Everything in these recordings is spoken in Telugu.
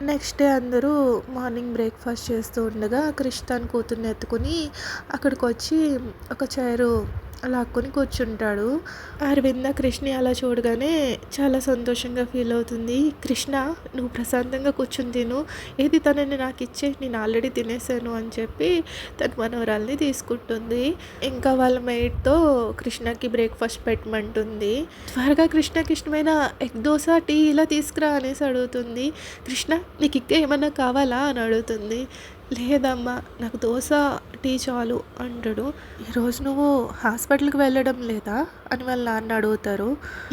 నెక్స్ట్ డే అందరూ మార్నింగ్ బ్రేక్‌ఫాస్ట్ చేస్తూ ఉండగా క్రిష్ తన కూతుర్ని ఎత్తుకొని అక్కడికొచ్చి ఒక చైరు లాక్కొని కూర్చుంటాడు. అరవింద కృష్ణని అలా చూడగానే చాలా సంతోషంగా ఫీల్ అవుతుంది. "కృష్ణ నువ్వు ప్రశాంతంగా కూర్చొని తిను. ఏది తనని నాకిచ్చేయి నేను ఆల్రెడీ తినేసాను" అని చెప్పి తన మనవరాల్ని తీసుకుంటుంది. ఇంకా వాళ్ళ మెయిడ్‌తో కృష్ణకి బ్రేక్‌ఫాస్ట్ పెట్టమంటుంది. త్వరగా కృష్ణకి ఇష్టమైన ఎగ్ దోస, టీ ఇలా తీసుకురా అనేసి అడుగుతుంది. "కృష్ణ నీకు ఇంకా ఏమన్నా కావాలా?" అని అడుగుతుంది. "లేదమ్మా నాకు దోస, టీ చాలు" అంటాడు. "ఈరోజు నువ్వు హాస్పిటల్‌కి వెళ్ళడం లేదా?" అని వాళ్ళ నాన్న అడుగుతారు.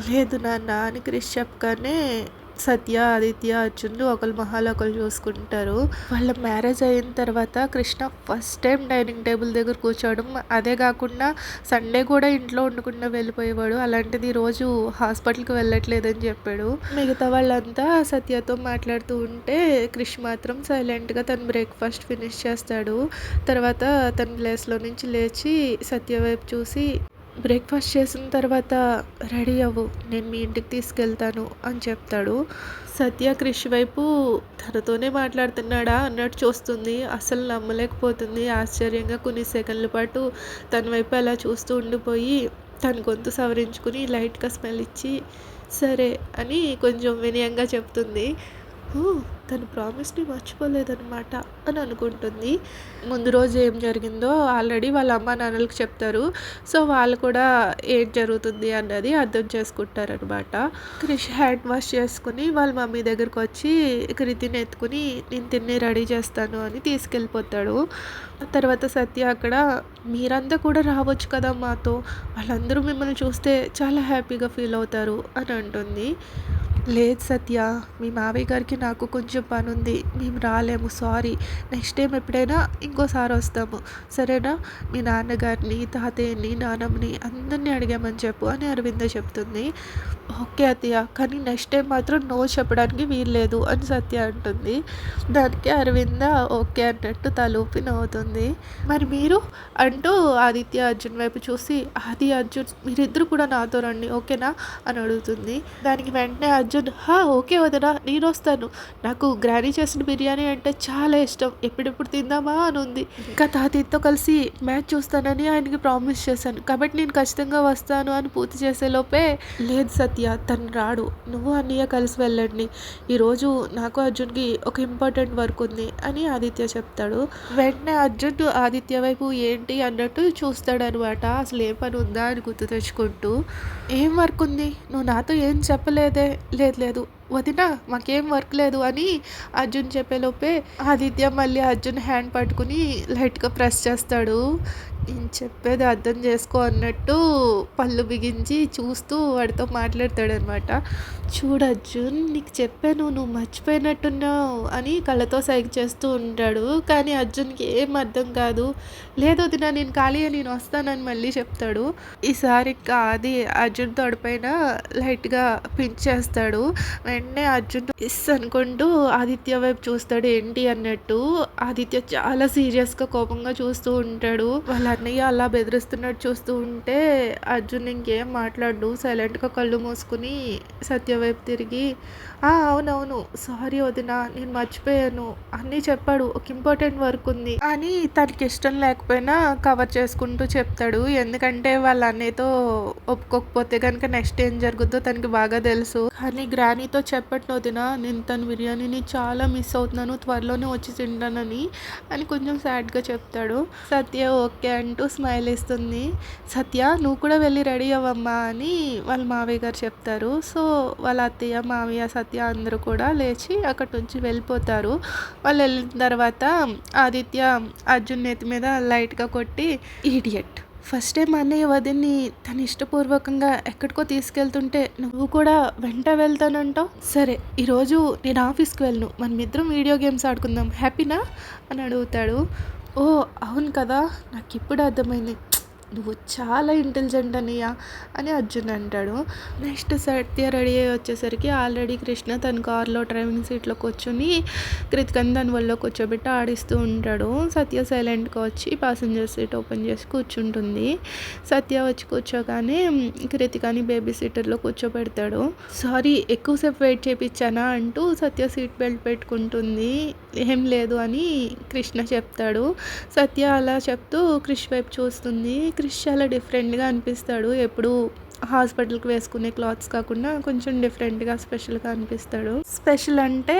"లేదు నాన్న" అని క్రిష్ చెప్పగానే సత్య, ఆదిత్య, అర్జున్‌లు ఒకళ్ళ మొహాలు ఒకళ్ళు చూసుకుంటారు. వాళ్ళ మ్యారేజ్ అయిన తర్వాత Krishna first time dining table దగ్గర కూర్చోవడం. అదే కాకుండా సండే కూడా ఇంట్లో ఉండకుండా వెళ్ళిపోయేవాడు. అలాంటిది ఈరోజు హాస్పిటల్‌కి వెళ్ళట్లేదని చెప్పాడు. మిగతా వాళ్ళంతా సత్యతో మాట్లాడుతూ ఉంటే క్రిష్ మాత్రం సైలెంట్‌గా తన బ్రేక్‌ఫాస్ట్ ఫినిష్ చేస్తాడు. తర్వాత తన ప్లేస్‌లో నుంచి లేచి సత్య వైపు చూసి, "బ్రేక్‌ఫాస్ట్ చేసిన తర్వాత రెడీ అవ్వు. నేను మీ ఇంటికి తీసుకెళ్తాను" అని చెప్తాడు. సత్య క్రిష్ వైపు తనతోనే మాట్లాడుతున్నాడా అన్నట్టు చూస్తుంది. అస్సలు నమ్మలేకపోతుంది. ఆశ్చర్యంగా కొన్ని సెకన్ల పాటు తన వైపు అలా చూస్తూ ఉండిపోయి, తన గొంతు సవరించుకుని లైట్‌గా స్మెల్ ఇచ్చి, "సరే" అని కొంచెం వినయంగా చెప్తుంది. తను ప్రామిస్‌ని మర్చిపోలేదనమాట అని అనుకుంటుంది. ముందు రోజు ఏం జరిగిందో ఆల్రెడీ వాళ్ళ అమ్మా నాన్నలకి చెప్తారు. సో, వాళ్ళు కూడా ఏం జరుగుతుంది అన్నది అర్థం చేసుకుంటారనమాట. క్రిష్ హ్యాండ్ వాష్ చేసుకుని వాళ్ళ మమ్మీ దగ్గరకొచ్చి కృతిని ఎత్తుకుని నేను తిని రెడీ చేస్తాను అని తీసుకెళ్ళిపోతాడు. తర్వాత సత్య అక్కడ, "మీరంతా కూడా రావచ్చు కదా మాతో. వాళ్ళందరూ మిమ్మల్ని చూస్తే చాలా హ్యాపీగా ఫీల్ అవుతారు" అని అంటుంది. "లేదు సత్య, మీ మావయ్య గారికి నాకు కొంచెం పనుంది. మేము రాలేము, సారీ. నెక్స్ట్ టైం ఎప్పుడైనా ఇంకోసారి వస్తాము. సరేనా? మీ నాన్నగారిని, తాతయ్యని, నానమ్మని అందరినీ అడిగామని చెప్పు" అని అరవింద చెప్తుంది. "ఓకే అత్తయ్య, కానీ నెక్స్ట్ టైం మాత్రం నో చెప్పడానికి వీల్లేదు" అని సత్య అంటుంది. దానికి అరవింద ఓకే అన్నట్టు తలూపి నవ్వుతుంది. "మరి మీరు?" అంటూ ఆదిత్య, అర్జున్ వైపు చూసి, "ఆది, అర్జున్ మీరిద్దరు కూడా నాతో రండి, ఓకేనా?" అని అడుగుతుంది. దానికి వెంటనే అర్జున్, ఓకే వదినా, నేనొస్తాను. నాకు గ్రానీ చేసిన బిర్యానీ అంటే చాలా ఇష్టం. ఎప్పుడెప్పుడు తిందామా అని ఉంది. ఇంకా తాతయ్యతో కలిసి మ్యాచ్ చూస్తానని ఆయనకి ప్రామిస్ చేశాను. కాబట్టి నేను ఖచ్చితంగా వస్తాను" అని పూర్తి చేసేలోపే, "లేదు సత్య, తను రాడు. నువ్వు అన్నయ్య కలిసి వెళ్ళండి. ఈరోజు నాకు అర్జున్‌కి ఒక ఇంపార్టెంట్ వర్క్ ఉంది" అని ఆదిత్య చెప్తాడు. వెంటనే అర్జున్ ఆదిత్య వైపు ఏంటి అన్నట్టు చూస్తాడనమాట. అసలు ఏ పని ఉందా అని గుర్తు తెచ్చుకుంటూ. "ఏం వర్క్ ఉంది? నువ్వు నాతో ఏం చెప్పలేదే?" "లేదు లేదు వదినా, మాకేం వర్క్ లేదు" అని అర్జున్ చెప్పేలోపే ఆదిత్య మళ్ళీ అర్జున్ హ్యాండ్ పట్టుకుని లైట్‌గా ప్రెస్ చేస్తాడు. "నేను చెప్పేది అర్థం చేసుకో" అన్నట్టు పళ్ళు బిగించి చూస్తూ వాడితో మాట్లాడతాడనమాట. "చూడు అర్జున్, నీకు చెప్పాను, నువ్వు మర్చిపోయినట్టున్నావు" అని కళ్ళతో సైగ చేస్తూ ఉంటాడు. కానీ అర్జున్‌కి ఏం అర్థం కాదు. "లేదు వదినా, నేను ఖాళీయే, నేను వస్తానని" మళ్ళీ చెప్తాడు. ఈసారి ఇంకా ఆది అర్జున్ తొడపైన లైట్‌గా పించ్ చేస్తాడు. వెంటనే అర్జున్ యెస్ అనుకుంటూ ఆదిత్య వైపు చూస్తాడు ఏంటి అన్నట్టు. ఆదిత్య చాలా సీరియస్‌గా కోపంగా చూస్తూ ఉంటాడు. వాళ్ళ అన్నయ్య అలా బెదిరిస్తున్నట్టు చూస్తూ ఉంటే అర్జున్ ఇంకేం మాట్లాడడు. సైలెంట్‌గా కళ్ళు మూసుకుని సత్య వైపు తిరిగి, అవునవును, సారీ వదినా, నేను మర్చిపోయాను. అన్నీ చెప్పాడు, ఒక ఇంపార్టెంట్ వర్క్ ఉంది" అని తనకి ఇష్టం లేకపోయినా కవర్ చేసుకుంటూ చెప్తాడు. ఎందుకంటే వాళ్ళ అన్నయ్యతో ఒప్పుకోకపోతే కనుక నెక్స్ట్ ఏం జరుగుద్దో తనకి బాగా తెలుసు. కానీ గ్రానీతో చెప్పట్ను వదినా, నేను తన బిర్యానీని చాలా మిస్ అవుతున్నాను, త్వరలోనే వచ్చి తింటానని అని కొంచెం సాడ్‌గా చెప్తాడు. సత్య ఓకే అంటూ స్మైల్ ఇస్తుంది. "సత్య, నువ్వు కూడా వెళ్ళి రెడీ అవ్వమ్మా" అని వాళ్ళ మావయ్య గారు చెప్తారు. సో, వాళ్ళ అత్తయ్య, మావయ్య, సత్య అందరూ కూడా లేచి అక్కడి నుంచి వెళ్ళిపోతారు. వాళ్ళు వెళ్ళిన తర్వాత ఆదిత్య అర్జున్ నెత్తి మీద లైట్‌గా కొట్టి, "ఈడియట్, ఫస్ట్ టైం అన్నయ్య వదిన్ని తన ఇష్టపూర్వకంగా ఎక్కడికో తీసుకెళ్తుంటే నువ్వు కూడా వెంట వెళ్తానంటావు. సరే, ఈరోజు నేను ఆఫీస్కి వెళ్ళను, మనమిద్దరం వీడియో గేమ్స్ ఆడుకుందాం, హ్యాపీనా" అని అడుగుతాడు. "ఓ అవును కదా, నాకు ఇప్పుడు అర్థమైంది. నువ్వు చాలా ఇంటెలిజెంట్ అన్నయ్య అని అర్జున్ అంటాడు. నెక్స్ట్ సత్య రెడీ అయ్యి వచ్చేసరికి ఆల్రెడీ కృష్ణ తన కారులో డ్రైవింగ్ సీట్లో కూర్చొని కృతికని దాని వల్ల కూర్చోబెట్టి ఆడిస్తూ ఉంటాడు. సత్య సైలెంట్గా వచ్చి ప్యాసింజర్ సీట్ ఓపెన్ చేసి కూర్చుంటుంది. సత్య వచ్చి కూర్చోగానే కృతికని బేబీ సీటర్లో కూర్చోబెడతాడు. సారీ ఎక్కువసేపు వెయిట్ చేయించానా అంటూ సత్య సీట్ బెల్ట్ పెట్టుకుంటుంది. ఏం లేదు అని కృష్ణ చెప్తాడు. సత్య అలా చెప్తూ క్రిష్ వైపు చూస్తుంది. క్రిష్ చాలా డిఫరెంట్గా అనిపిస్తాడు. ఎప్పుడు హాస్పిటల్కి వేసుకునే క్లాత్స్ కాకుండా కొంచెం డిఫరెంట్గా స్పెషల్గా అనిపిస్తాడు. స్పెషల్ అంటే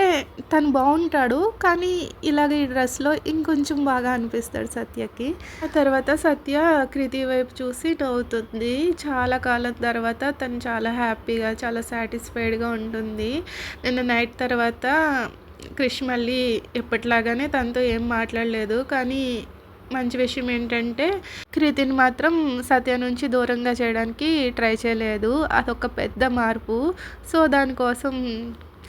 తను బాగుంటాడు, కానీ ఇలాగ ఈ డ్రెస్లో ఇంకొంచెం బాగా అనిపిస్తాడు సత్యకి. ఆ తర్వాత సత్య కృతి వైపు చూసి నవ్వుతుంది. చాలా కాలం తర్వాత తను చాలా హ్యాపీగా చాలా సాటిస్ఫైడ్గా ఉంటుంది. నిన్న నైట్ తర్వాత క్రిష్ మళ్ళీ ఎప్పటిలాగానే తనతో ఏం మాట్లాడలేదు. కానీ మంచి విషయం ఏంటంటే కృతిని మాత్రం సత్య నుంచి దూరంగా చేయడానికి ట్రై చేయలేదు. అదొక పెద్ద మార్పు. సో దానికోసం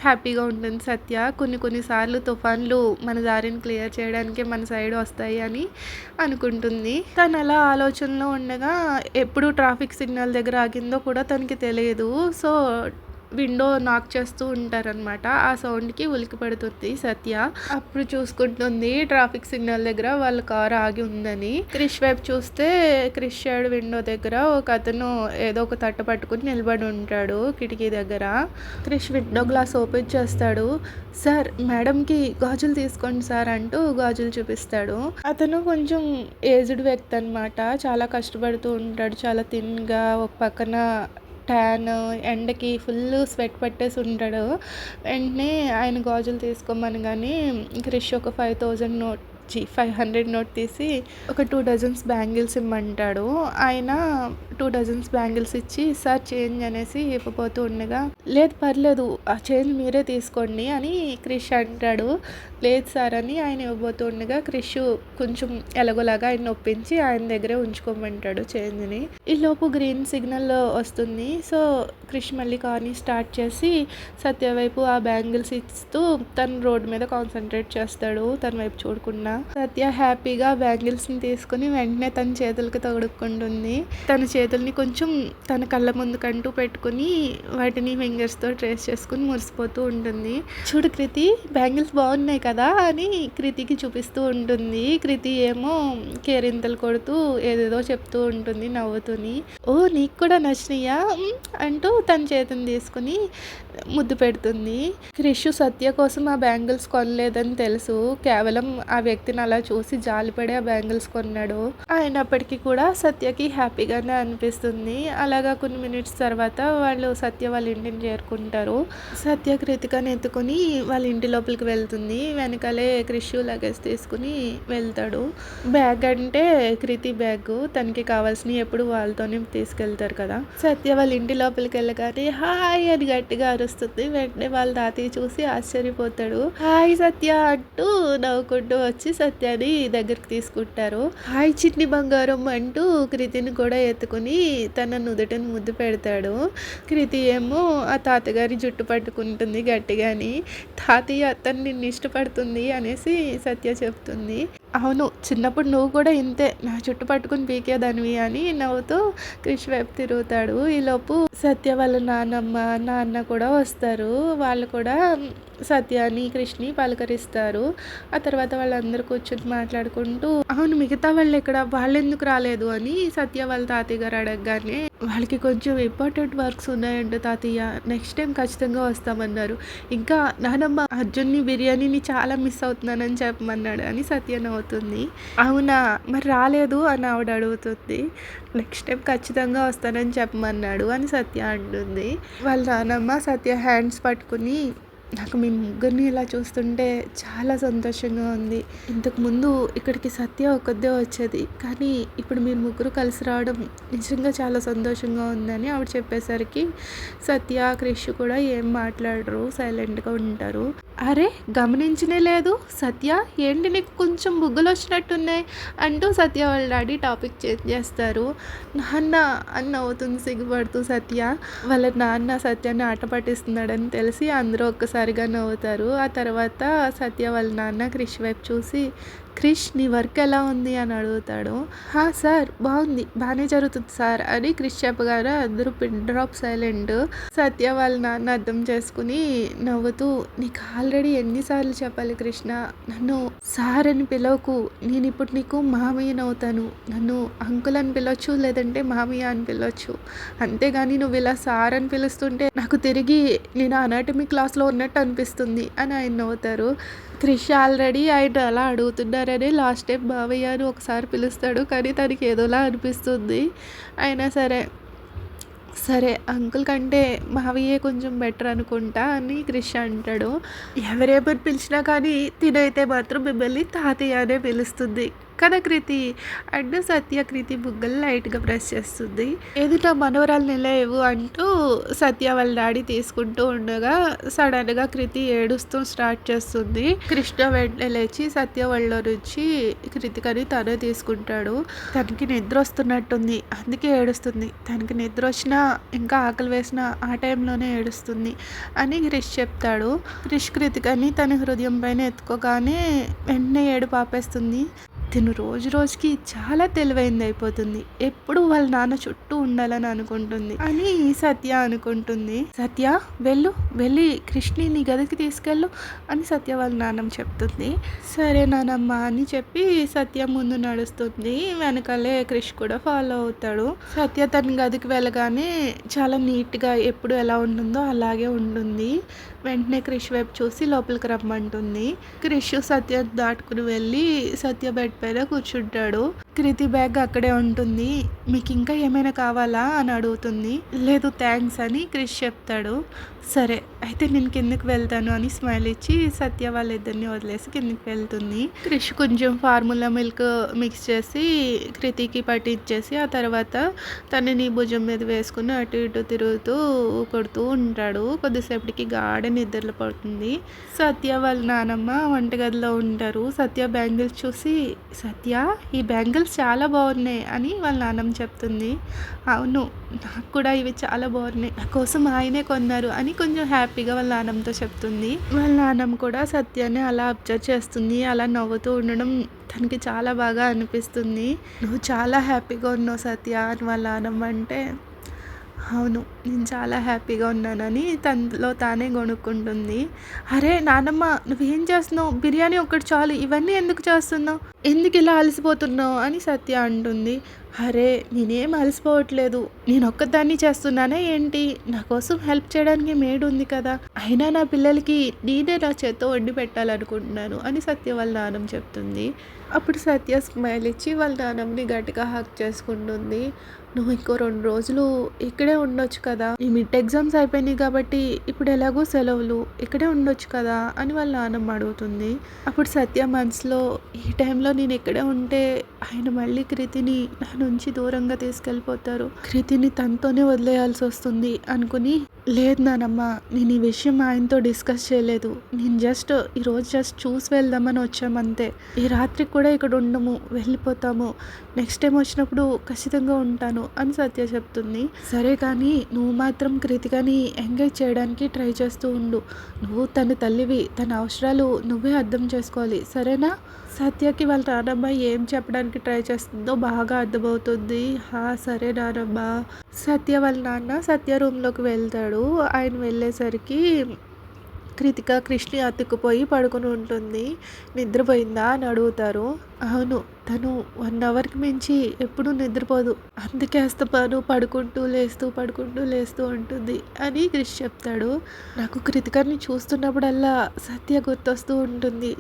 హ్యాపీగా ఉంటుంది సత్య. కొన్నిసార్లు తుఫాన్లు మన దారిని క్లియర్ చేయడానికి మన సైడ్ వస్తాయి అని అనుకుంటుంది. తను అలా ఆలోచనలో ఉండగా ఎప్పుడు ట్రాఫిక్ సిగ్నల్ దగ్గర ఆగిందో కూడా తనకి తెలియదు. సో విండో నాక్ చేస్తూ ఉంటారనమాట. ఆ సౌండ్కి ఉలికి పడుతుంది సత్య. అప్పుడు చూసుకుంటుంది ట్రాఫిక్ సిగ్నల్ దగ్గర వాళ్ళ కారు ఆగి ఉందని. క్రిష్ వైపు చూస్తే క్రిష్ సైడ్ విండో దగ్గర ఒక అతను ఏదో ఒక తట్ట పట్టుకుని నిలబడి ఉంటాడు కిటికీ దగ్గర. క్రిష్ విండో గ్లాస్ ఓపెన్ చేస్తాడు. సార్ మేడంకి గాజులు తీసుకోండి సార్ అంటూ గాజులు చూపిస్తాడు. అతను కొంచెం ఏజ్డ్ వ్యక్తి అనమాట. చాలా కష్టపడుతూ ఉంటాడు. చాలా థిన్గా, ఒక పక్కన ట్యాన్, ఎండకి ఫుల్ స్వెట్ పట్టేసి ఉంటాడు. వెంటనే ఆయన గాజులు తీసుకోమని కానీ క్రిష్ ఒక 500 నోట్ తీసి ఒక 2 డజన్స్ బ్యాంగిల్స్ ఇమ్మంటాడు. ఆయన 2 డజన్స్ బ్యాంగిల్స్ ఇచ్చి సార్ చేంజ్ అనేసి ఇవ్వబోతూ ఉండగా లేదు పర్లేదు ఆ చేంజ్ మీరే తీసుకోండి అని క్రిష్ అంటాడు. లేదు సార్ అని ఆయన ఇవ్వబోతూ ఉండగా క్రిష్ కొంచెం ఎలాగోలాగా ఆయన ఒప్పించి ఆయన దగ్గరే ఉంచుకోమంటాడు చేంజ్ని. ఈలోపు గ్రీన్ సిగ్నల్ వస్తుంది. సో క్రిష్ మళ్ళీ కార్ని స్టార్ట్ చేసి సత్య వైపు ఆ బ్యాంగిల్స్ ఇస్తూ తను రోడ్డు మీద కాన్సన్ట్రేట్ చేస్తాడు, తన వైపు చూడకుండా. సత్య హ్యాపీగా బ్యాంగిల్స్ని తీసుకుని వెంటనే తన చేతులకి తగుడుకుంటుంది. తన చేతుల్ని కొంచెం తన కళ్ళ ముందు కంటూ పెట్టుకుని వాటిని ఫింగర్స్తో ట్రేస్ చేసుకుని మురిసిపోతూ ఉంటుంది. చూడు కృతి బ్యాంగిల్స్ బాగున్నాయి కదా అని కృతికి చూపిస్తూ ఉంటుంది. కృతి ఏమో కేరింతలు కొడుతూ ఏదేదో చెప్తూ ఉంటుంది నవ్వుతూని. ఓ నీకు కూడా నచ్చినాయా అంటూ తన చేతిని తీసుకుని ముద్దు పెడుతుంది. క్రిష్ సత్య కోసం ఆ బ్యాంగిల్స్ కొనలేదని తెలుసు. కేవలం ఆ వ్యక్తిని అలా చూసి జాలిపడి ఆ బ్యాంగిల్స్ కొన్నాడు. అయినప్పటికీ కూడా సత్యకి హ్యాపీగానే అనిపిస్తుంది. అలాగా కొన్ని మినిట్స్ తర్వాత వాళ్ళు సత్య వాళ్ళ ఇంటిని చేరుకుంటారు. సత్య కృతికని ఎత్తుకుని వాళ్ళ ఇంటి లోపలికి వెళ్తుంది. వెనకాలే క్రిష్ లగేజ్ తీసుకుని వెళ్తాడు. బ్యాగ్ అంటే కృతి బ్యాగ్, తనకి కావాల్సినవి ఎప్పుడు వాళ్ళతోనే తీసుకెళ్తారు కదా. సత్య వాళ్ళ ఇంటి లోపలికి వెళ్ళగానే హాయ్ అని గట్టిగా అరుస్తుంది. వెంటనే వాళ్ళ తాతయ్య చూసి ఆశ్చర్యపోతాడు. హాయ్ సత్య అంటూ నవ్వుకుంటూ వచ్చి సత్యాని దగ్గరికి తీసుకుంటారు. హాయ్ చిన్ని బంగారం అంటూ కృతిని కూడా ఎత్తుకుని తన నుదుటిని ముద్దు పెడతాడు. కృతి ఏమో ఆ తాతగారి జుట్టు పట్టుకుంటుంది గట్టిగాని. తాతయ్య అతను నిన్ను ఇష్టపడుతుంది అనేసి సత్య చెప్తుంది. అవును చిన్నప్పుడు నువ్వు కూడా ఇంతే నా చుట్టు పట్టుకుని పీకేదానివి అని నవ్వుతూ క్రిష్ వైపు తిరుగుతాడు. ఈలోపు సత్య వాళ్ళ నాన్న కూడా వస్తారు. వాళ్ళు కూడా సత్యాని కృష్ణని పలకరిస్తారు. ఆ తర్వాత వాళ్ళందరూ కూర్చొని మాట్లాడుకుంటూ అవును మిగతా వాళ్ళు ఎక్కడ వాళ్ళు ఎందుకు రాలేదు అని సత్య వాళ్ళ తాతయ్య గారు అడగగానే వాళ్ళకి కొంచెం ఇంపార్టెంట్ వర్క్స్ ఉన్నాయంట తాతయ్య, నెక్స్ట్ టైం ఖచ్చితంగా వస్తామన్నారు. ఇంకా నానమ్మ అర్జున్ని బిర్యానీని చాలా మిస్ అవుతున్నానని చెప్పమన్నాడు అని సత్య నవ్వుతుంది. అవునా మరి రాలేదు అని ఆవిడ అడుగుతుంది. నెక్స్ట్ టైం ఖచ్చితంగా వస్తానని చెప్పమన్నాడు అని సత్య అంటుంది. వాళ్ళ నానమ్మ సత్య హ్యాండ్స్ పట్టుకుని నాకు మీ ముగ్గురిని ఇలా చూస్తుంటే చాలా సంతోషంగా ఉంది. ఇంతకుముందు ఇక్కడికి సత్య ఒక్కదే వచ్చేది, కానీ ఇప్పుడు మీరు ముగ్గురు కలిసి రావడం నిజంగా చాలా సంతోషంగా ఉందని ఆవిడ చెప్పేసరికి సత్య క్రిష్ కూడా ఏం మాట్లాడరు, సైలెంట్గా ఉంటారు. అరే గమనించనే లేదు సత్య, ఏంటి నీకు కొంచెం బుగ్గలు వచ్చినట్టున్నాయి అంటూ సత్య వాళ్ళ డాడీ టాపిక్ చేంజ్ చేస్తారు. నాన్న అని నవ్వుతుంది సిగ్గుపడుతూ సత్య. వాళ్ళ నాన్న సత్యాన్ని ఆట పట్టిస్తున్నాడని తెలిసి అందరూ ఒక్కసారిగా నవ్వుతారు. ఆ తర్వాత సత్య వాళ్ళ నాన్న క్రిష్ వైపు చూసి క్రిష్ నీ వర్క్ ఎలా ఉంది అని అడుగుతాడు. సార్ బాగుంది, బాగానే జరుగుతుంది సార్ అని క్రిష్ చెప్పగానే అందరూ పిన్ డ్రాప్ సైలెంట్. సత్య వాళ్ళ నాన్న అర్థం చేసుకుని నవ్వుతూ, నీకు ఆల్రెడీ ఎన్నిసార్లు చెప్పాలి కృష్ణ, నన్ను సార్ అని పిలవకు, నేను ఇప్పుడు నీకు మామయ్యనవుతాను, నన్ను అంకుల్ అని పిలవచ్చు లేదంటే మామయ్య అని పిలవచ్చు, అంతేగాని నువ్వు ఇలా సార్ అని పిలుస్తుంటే నాకు తిరిగి నేను అనాటమీ క్లాస్లో ఉన్నట్టు అనిపిస్తుంది అని ఆయన నవ్వుతారు. క్రిష్ ఆల్రెడీ ఆయన అలా అడుగుతున్నారని లాస్ట్ టైం మావయ్య అని ఒకసారి పిలుస్తాడు, కానీ తనకి ఏదోలా అనిపిస్తుంది. అయినా సరే సరే అంకుల్ కంటే మావయ్యే కొంచెం బెటర్ అనుకుంటా అని క్రిష్ అంటాడు. ఎవరేమని పిలిచినా కానీ తినైతే మాత్రం మిమ్మల్ని తాతయ్య అనే పిలుస్తుంది కదా కృతి అంటూ సత్య కృతి బుగ్గలు లైట్గా ప్రెస్ చేస్తుంది. ఏది నా మనవరాలు నిలయవు అంటూ సత్య వాళ్ళ డాడీ తీసుకుంటూ ఉండగా సడన్గా కృతి ఏడుస్తూ స్టార్ట్ చేస్తుంది. కృష్ణ వెంటనే లేచి సత్య వాళ్ళ నుంచి కృతికని తనే తీసుకుంటాడు. తనకి నిద్ర వస్తున్నట్టుంది, అందుకే ఏడుస్తుంది, తనకి నిద్ర వచ్చినా ఇంకా ఆకలి వేసినా ఆ టైంలోనే ఏడుస్తుంది అని క్రిష్ చెప్తాడు. క్రిష్ కృతికని తన హృదయం పైన ఎత్తుకోగానే వెంటనే ఏడు పాపేస్తుంది. తిను రోజు రోజుకి చాలా తెలివైంది అయిపోతుంది, ఎప్పుడు వాళ్ళ నాన్న చుట్టూ ఉండాలని అనుకుంటుంది అని సత్య అనుకుంటుంది. సత్య వెళ్ళి కృష్ణని నీ గదికి తీసుకెళ్ళు అని సత్య వాళ్ళ నాన్నమ్మ చెప్తుంది. సరే నానమ్మ అని చెప్పి సత్య ముందు నడుస్తుంది, వెనకాలే క్రిష్ కూడా ఫాలో అవుతాడు. సత్య తన గదికి వెళ్ళగానే చాలా నీట్గా ఎప్పుడు ఎలా ఉంటుందో అలాగే ఉంటుంది. వెంటనే క్రిష్ వైపు చూసి లోపలికి రమ్మంటుంది. క్రిష్ సత్య దాటుకుని వెళ్ళి సత్య బెడ్ పైన కూర్చుంటాడు. కృతి బ్యాగ్ అక్కడే ఉంటుంది. మీకు ఇంకా ఏమైనా కావాలా అని అడుగుతుంది. లేదు థ్యాంక్స్ అని క్రిష్ చెప్తాడు. సరే అయితే నేను కిందకి వెళ్తాను అని స్మైల్ ఇచ్చి సత్య వాళ్ళిద్దరిని వదిలేసి కిందకి వెళ్తుంది. క్రిష్ కొంచెం ఫార్ములా మిల్క్ మిక్స్ చేసి కృతికి పట్టించేసి ఆ తర్వాత తనని భుజం మీద వేసుకుని అటు ఇటు తిరుగుతూ కొడుతూ ఉంటాడు. కొద్దిసేపటికి గాఢ నిద్రలో పడుతుంది. సత్య వాళ్ళ నానమ్మ వంటగదిలో ఉంటారు. సత్య బ్యాంగిల్స్ చూసి, సత్య ఈ బ్యాంగిల్స్ చాలా బాగున్నాయి అని వాళ్ళ నాన్నమ్మ చెప్తుంది. అవును నాకు కూడా ఇవి చాలా బాగున్నాయి, నా కోసం ఆయనే కొన్నారు అని కొంచెం హ్యాపీగా వాళ్ళ నాన్నమ్మతో చెప్తుంది. వాళ్ళ నాన్నమ్మ కూడా సత్యాన్ని అలా అబ్జర్వ్ చేస్తుంది. అలా నవ్వుతూ ఉండడం తనకి చాలా బాగా అనిపిస్తుంది. నువ్వు చాలా హ్యాపీగా ఉన్నావు సత్య అని వాళ్ళ నాన్నమ్మ అంటే, అవును నేను చాలా హ్యాపీగా ఉన్నానని తనలో తానే కొనుక్కుంటుంది. అరే నానమ్మ నువ్వేం చేస్తున్నావు, బిర్యానీ ఒక్కటి చాలు, ఇవన్నీ ఎందుకు చేస్తున్నావు, ఎందుకు ఇలా అలసిపోతున్నావు అని సత్య అంటుంది. అరే నేనేం అలసిపోవట్లేదు, నేను ఒక్కదాన్ని చేస్తున్నానే ఏంటి, నా కోసం హెల్ప్ చేయడానికి మేడ్ ఉంది కదా, అయినా నా పిల్లలకి నేనే నా చేత్తో వండి పెట్టాలనుకుంటున్నాను అని సత్య వాళ్ళ నాన్నమ్మ చెప్తుంది. అప్పుడు సత్య స్మైల్ ఇచ్చి వాళ్ళ నాన్నమ్మని గట్టిగా హక్ చేసుకుంటుంది. నువ్వు ఇంకో 2 రోజులు ఇక్కడే ఉండొచ్చు కదా, ఈ మిడ్ ఎగ్జామ్స్ అయిపోయినాయి కాబట్టి ఇప్పుడు ఎలాగో సెలవులు, ఇక్కడే ఉండొచ్చు కదా అని వాళ్ళ నాన్నమ్మ అడుగుతుంది. అప్పుడు సత్య మనసులో, ఈ టైంలో నేను ఇక్కడే ఉంటే ఆయన మళ్ళీ కృతిని నా నుంచి దూరంగా తీసుకెళ్ళిపోతారు, కృతిని తనతోనే వదిలేయాల్సి వస్తుంది అనుకుని, లేదు నానమ్మ నేను ఈ విషయం ఆయనతో డిస్కస్ చేయలేదు, నేను ఈరోజు జస్ట్ చూసి వెళ్దామని వచ్చామంతే, ఈ రాత్రికి కూడా ఇక్కడ ఉండము, వెళ్ళిపోతాము, నెక్స్ట్ టైం వచ్చినప్పుడు ఖచ్చితంగా ఉంటాను అని సత్య చెప్తుంది. సరే కానీ నువ్వు మాత్రం కృతికని ఎంగేజ్ చేయడానికి ట్రై చేస్తూ ఉండు, నువ్వు తన తల్లివి, తన అవసరాలు నువ్వే అర్థం చేసుకోవాలి సరేనా. సత్యకి వాళ్ళ నానమ్మ ఏం చెప్పడానికి ట్రై చేస్తుందో బాగా అర్థమవుతుంది. సరే నానమ్మ. సత్య వాళ్ళ నాన్న సత్య రూమ్లోకి వెళ్తాడు. ఆయన వెళ్ళేసరికి కృతిక కృష్ణి అతుక్కుపోయి పడుకుని ఉంటుంది. నిద్రపోయిందా అని అడుగుతారు. అవును తను 1 అవర్కి మించి ఎప్పుడూ నిద్రపోదు, అందుకే అస్తమాను పడుకుంటూ లేస్తూ ఉంటుంది అని క్రిష్ చెప్తాడు. నాకు కృతికని చూస్తున్నప్పుడల్లా సత్య గుర్తొస్తూ ఉంటుంది.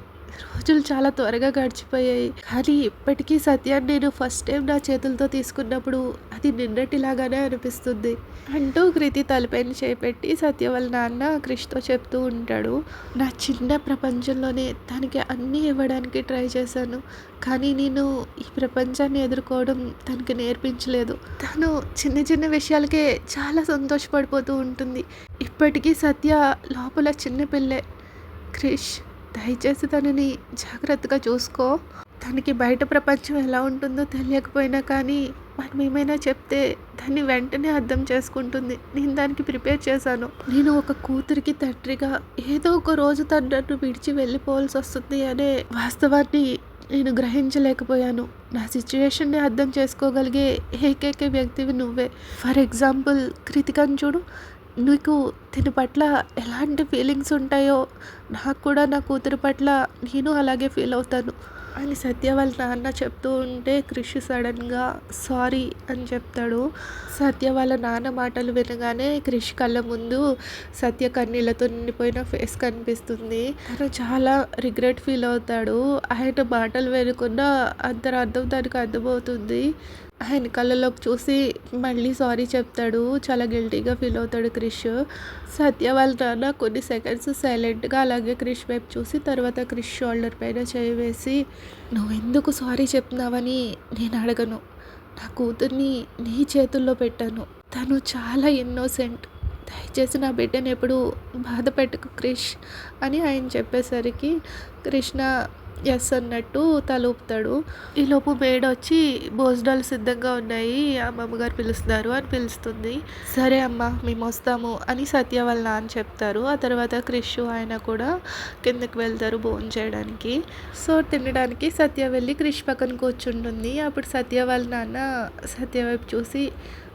రోజులు చాలా త్వరగా గడిచిపోయాయి, కానీ ఇప్పటికీ సత్యాన్ని నేను ఫస్ట్ టైం నా చేతులతో తీసుకున్నప్పుడు అది నిన్నటిలాగానే అనిపిస్తుంది అంటూ కృతి తలపైన చేపెట్టి సత్య వాళ్ళ నాన్న క్రిష్తో చెప్తూ ఉంటాడు. నా చిన్న ప్రపంచంలోనే తనకి అన్నీ ఇవ్వడానికి ట్రై చేశాను, కానీ నేను ఈ ప్రపంచాన్ని ఎదుర్కోవడం తనకి నేర్పించలేదు. తను చిన్న చిన్న విషయాలకే చాలా సంతోషపడిపోతూ ఉంటుంది. ఇప్పటికీ సత్య లోపల చిన్న పిల్లే. క్రిష్ దయచేసి తనని జాగ్రత్తగా చూసుకో, తనకి బయట ప్రపంచం ఎలా ఉంటుందో తెలియకపోయినా కానీ మనం ఏమైనా చెప్తే దాన్ని వెంటనే అర్థం చేసుకుంటుంది, నేను దానికి ప్రిపేర్ చేశాను. నేను ఒక కూతురికి తండ్రిగా ఏదో ఒక రోజు తను నన్ను విడిచి వెళ్ళిపోవాల్సి వస్తుంది అనే వాస్తవాన్ని నేను గ్రహించలేకపోయాను. నా సిట్యుయేషన్‌ని అర్థం చేసుకోగలిగే ఏకైక వ్యక్తివి నువ్వే. ఫర్ ఎగ్జాంపుల్ కృతికని చూడు. నీకు తిన పట్ల ఎలాంటి ఫీలింగ్స్ ఉంటాయో నాకు కూడా నా కూతురు పట్ల నేను అలాగే ఫీల్ అవుతాను అని సత్య వాళ్ళ నాన్న చెప్తూ ఉంటే క్రిష్ సడన్‌గా సారీ అని చెప్తాడు. సత్య వాళ్ళ నాన్న మాటలు వినగానే క్రిష్ కళ్ళ ముందు సత్య కన్నీళ్లతో నిండిపోయిన ఫేస్ కనిపిస్తుంది. తను చాలా రిగ్రెట్ ఫీల్ అవుతాడు. ఆయన మాటలు వినకుండా అంతరార్థం తనకు అర్థమవుతుంది. ఆయన కళ్ళలోకి చూసి మళ్ళీ సారీ చెప్తాడు. చాలా గిల్టీగా ఫీల్ అవుతాడు క్రిష్. సత్య వాళ్ళ నాన్న కొన్ని సెకండ్స్ సైలెంట్‌గా అలాగే క్రిష్ వైపు చూసి తర్వాత క్రిష్ షోల్డర్ పైన చేయి వేసి, "నువ్వెందుకు సారీ చెప్తున్నావని నేను అడగను. నా కూతుర్ని నీ చేతుల్లో పెట్టాను. తను చాలా ఇన్నోసెంట్. దయచేసి నా బిడ్డని ఎప్పుడు బాధ పెట్టకు క్రిష్" అని ఆయన చెప్పేసరికి కృష్ణ యెస్ అన్నట్టు తల ఊపుతాడు. ఈలోపు మేడొచ్చి భోజనాలు సిద్ధంగా ఉన్నాయి. అమ్మమ్మగారు పిలుస్తున్నారు అని పిలుస్తుంది. సరే అమ్మ మేమొస్తాము అని సత్య వాళ్ళ నాన్న చెప్తారు. ఆ తర్వాత క్రిష్ ఆయన కూడా కిందకి వెళ్తారు భోంచేయడానికి. సో తినడానికి సత్య వెళ్ళి క్రిష్ పక్కన కూర్చుంటుంది. అప్పుడు సత్య వాళ్ళ నాన్న సత్య వైపు చూసి,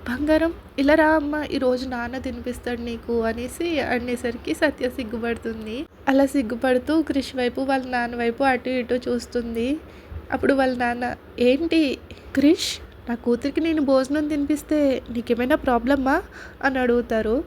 "బంగారం ఇలా రా అమ్మ, ఈరోజు నాన్న తినిపిస్తాడు నీకు" అనేసరికి సత్య సిగ్గుపడుతుంది. అలా సిగ్గుపడుతూ క్రిష్ వైపు వాళ్ళ నాన్న వైపు అటు ఇటు చూస్తుంది. అప్పుడు వాళ్ళ నాన్న, "ఏంటి క్రిష్, నా కూతురికి నేను భోజనం తినిపిస్తే నీకేమైనా ప్రాబ్లమా" అని అడుగుతారు.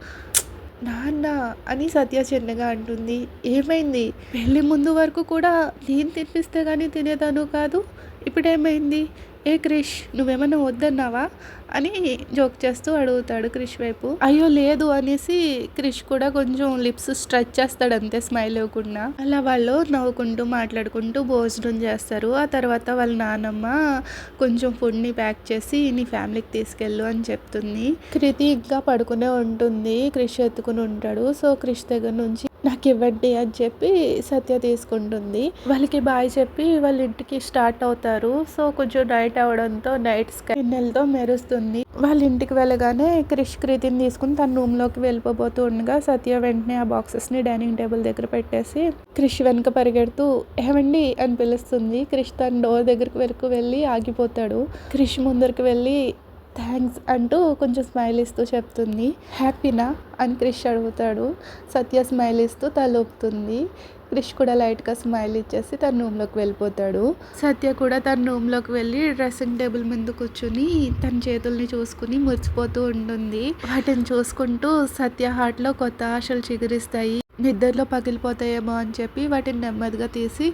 "నాన్న" అని సత్య చిన్నగా అంటుంది. "ఏమైంది? పెళ్ళి ముందు వరకు కూడా నేను తినిపిస్తే కానీ తినేదాను కాదు, ఇప్పుడేమైంది? ఏ క్రిష్, నువ్వేమన్నా వద్దన్నావా" అని జోక్ చేస్తూ అడుగుతాడు క్రిష్ వైపు. "అయ్యో లేదు" అనేసి క్రిష్ కూడా కొంచెం లిప్స్ స్ట్రెచ్ చేస్తాడు అంతే, స్మైల్ ఇవ్వకుండా. అలా వాళ్ళు నవ్వుకుంటూ మాట్లాడుకుంటూ భోజనం చేస్తారు. ఆ తర్వాత వాళ్ళ నాన్నమ్మ కొంచెం ఫుడ్ని ప్యాక్ చేసి నీ ఫ్యామిలీకి తీసుకెళ్ళు అని చెప్తుంది. కృతి ఇంకా పడుకునే ఉంటుంది. క్రిష్ ఎత్తుకుని ఉంటాడు. సో క్రిష్ దగ్గర నుంచి నాకు ఇవ్వండి అని చెప్పి సత్య తీసుకుంటుంది. వాళ్ళకి బాయ్ చెప్పి వాళ్ళ ఇంటికి స్టార్ట్ అవుతారు. సో కొంచెం నైట్ అవడంతో నైట్ స్కై వెన్నెలతో మెరుస్తుంది. వాళ్ళ ఇంటికి వెళ్ళగానే క్రిష్ కృతిని తీసుకుని తన రూమ్లోకి వెళ్ళిపోతూ ఉండగా సత్య వెంటనే ఆ బాక్సెస్ని డైనింగ్ టేబుల్ దగ్గర పెట్టేసి క్రిష్ వెనక పరిగెడుతూ "ఏమండి" అని పిలుస్తుంది. క్రిష్ తన డోర్ దగ్గరికి వరకు వెళ్ళి ఆగిపోతాడు. క్రిష్ ముందరికి వెళ్ళి థ్యాంక్స్ అంటూ కొంచెం స్మైల్ ఇస్తూ చెప్తుంది. "హ్యాపీనా" అని క్రిష్ అడుగుతాడు. సత్య స్మైల్ ఇస్తూ తలూపుతుంది. క్రిష్ కూడా లైట్గా స్మైల్ ఇచ్చేసి తన రూమ్లోకి వెళ్ళిపోతాడు. సత్య కూడా తన రూమ్లోకి వెళ్ళి డ్రెస్సింగ్ టేబుల్ ముందు కూర్చుని తన చేతుల్ని చూసుకుని మురిసిపోతూ ఉంటుంది. వాటిని చూసుకుంటూ సత్య హార్ట్లో కొత్త ఆశలు చిగురిస్తాయి. నిద్రలో పగిలిపోతాయేమో అని చెప్పి వాటిని నెమ్మదిగా తీసి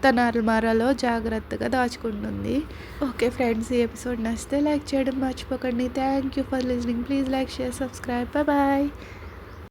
తన అల్మారాలో జాగ్రత్తగా దాచుకుంటుంది. ఓకే ఫ్రెండ్స్, ఈ ఎపిసోడ్ నచ్చితే లైక్ చేయడం మర్చిపోకండి. Thank you for listening. Please like, share, subscribe. Bye.